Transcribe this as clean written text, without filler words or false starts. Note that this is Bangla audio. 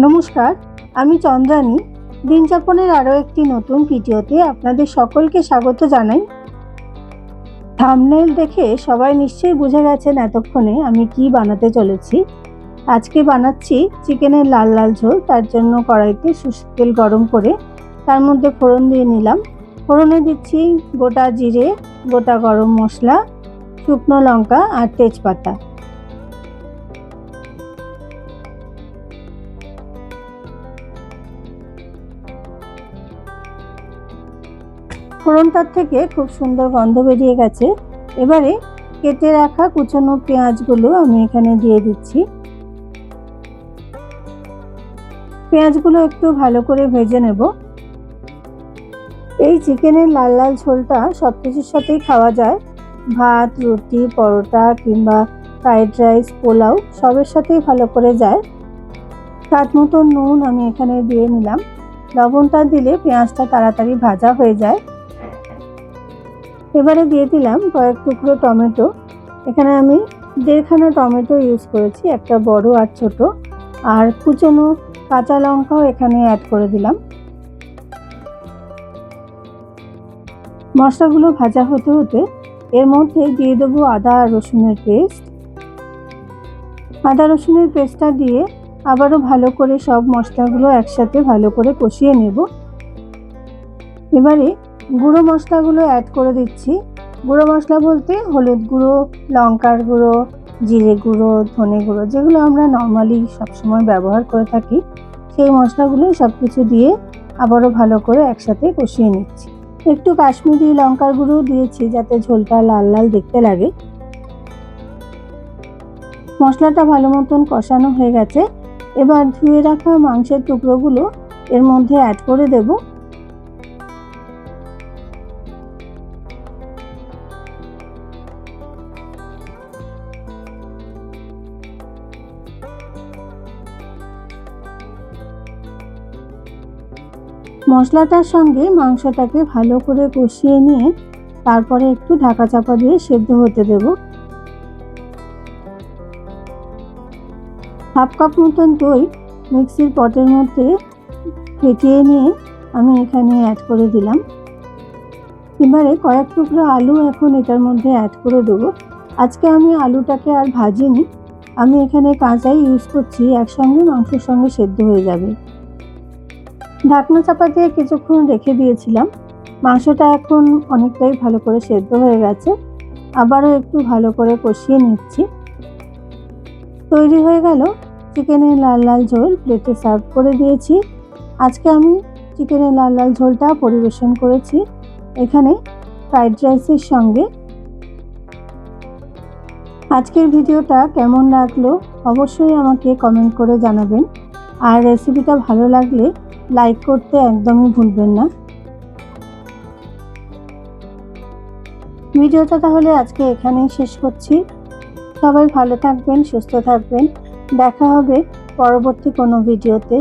নমস্কার, আমি চন্দ্রানী। দিনযাপনের আরও একটি নতুন ভিডিওতে আপনাদের সকলকে স্বাগত জানাই। থাম্বনেল দেখে সবাই নিশ্চয়ই বুঝে গেছেন এতক্ষণে আমি কি বানাতে চলেছি। আজকে বানাচ্ছি চিকেনের লাল লাল ঝোল। তার জন্য কড়াইতে সরষের তেল গরম করে তার মধ্যে ফোড়ন দিয়ে নিলাম। ফোড়নে দিচ্ছি গোটা জিরে, গোটা গরম মশলা, শুকনো লঙ্কা আর তেজপাতা। ফোড়নটার থেকে খুব সুন্দর গন্ধ বেরিয়ে গেছে। এবারে কেটে রাখা কুচানো পেঁয়াজগুলো আমি এখানে দিয়ে দিচ্ছি। পেঁয়াজগুলো একটু ভালো করে ভেজে নেব। এই চিকেনের লাল লাল ঝোলটা সব কিছুর সাথেই খাওয়া যায়। ভাত, রুটি, পরোটা কিংবা ফ্রাইড রাইস, পোলাও সবের সাথেই ভালো করে যায়। স্বাদ মতো নুন আমি এখানে দিয়ে নিলাম। লবণটা দিলে পেঁয়াজটা তাড়াতাড়ি ভাজা হয়ে যায়। এবারে দিয়ে দিলাম কয়েক টুকরো টমেটো। এখানে আমি 1.5খানা টমেটো ইউজ করেছি, একটা বড় আর ছোট। আর কুচনো কাঁচা লঙ্কাও এখানে অ্যাড করে দিলাম। মশলাগুলো ভাজা হতে হতে এর মধ্যে দিয়ে দেবো আদা আর রসুনের পেস্ট। আদা রসুনের পেস্টটা দিয়ে আবারও ভালো করে সব মশলাগুলো একসাথে ভালো করে কষিয়ে নেব। এবারে গুঁড়ো মশলাগুলো অ্যাড করে দিচ্ছি। গুঁড়ো মশলা বলতে হলুদ গুঁড়ো, লঙ্কার গুঁড়ো, জিরে গুঁড়ো, ধনে গুঁড়ো, যেগুলো আমরা নর্মালি সবসময় ব্যবহার করে থাকি, সেই মশলাগুলো সব কিছু দিয়ে আবারও ভালো করে একসাথে কষিয়ে নিচ্ছি। একটু কাশ্মীরি লঙ্কার গুঁড়ো দিয়েছি যাতে ঝোলটা লাল লাল দেখতে লাগে। মশলাটা ভালো মতন কষানো হয়ে গেছে। এবার ধুয়ে রাখা মাংসের টুকরোগুলো এর মধ্যে অ্যাড করে দেব। মশলাটার সঙ্গে মাংসটাকে ভালো করে কষিয়ে নিয়ে তারপরে একটু ঢাকা চাপা দিয়ে সেদ্ধ হতে দেব। 1/2 কাপ মতন দই মিক্সির পটের মধ্যে ফেটিয়ে নিয়ে আমি এখানে অ্যাড করে দিলাম। এবারে কয়েক টুকরো আলু এখন এটার মধ্যে অ্যাড করে দেবো। আজকে আমি আলুটাকে আর ভাজিনি, আমি এখানে কাঁচাই ইউজ করছি, একসঙ্গে মাংসের সঙ্গে সেদ্ধ হয়ে যাবে। ঢাকনা চাপা দিয়ে কিছুক্ষণ রেখে দিয়েছিলাম। মাংসটা এখন অনেকটাই ভালো করে সেদ্ধ হয়ে গেছে। আবারও একটু ভালো করে কষিয়ে নিচ্ছি। তৈরি হয়ে গেল চিকেনের লাল লাল ঝোল। প্লেটে সার্ভ করে দিয়েছি। আজকে আমি চিকেনের লাল লাল ঝোলটা পরিবেশন করেছি এখানে ফ্রাইড রাইসের সঙ্গে। আজকের ভিডিওটা কেমন লাগলো অবশ্যই আমাকে কমেন্ট করে জানাবেন। আর রেসিপিটা ভালো লাগলে লাইক করতে একদমই ভুলবেন না। ভিডিওটা তাহলে আজকে এখানেই শেষ করছি। সবাই ভালো থাকবেন, সুস্থ থাকবেন। দেখা হবে পরবর্তী কোনো ভিডিওতে।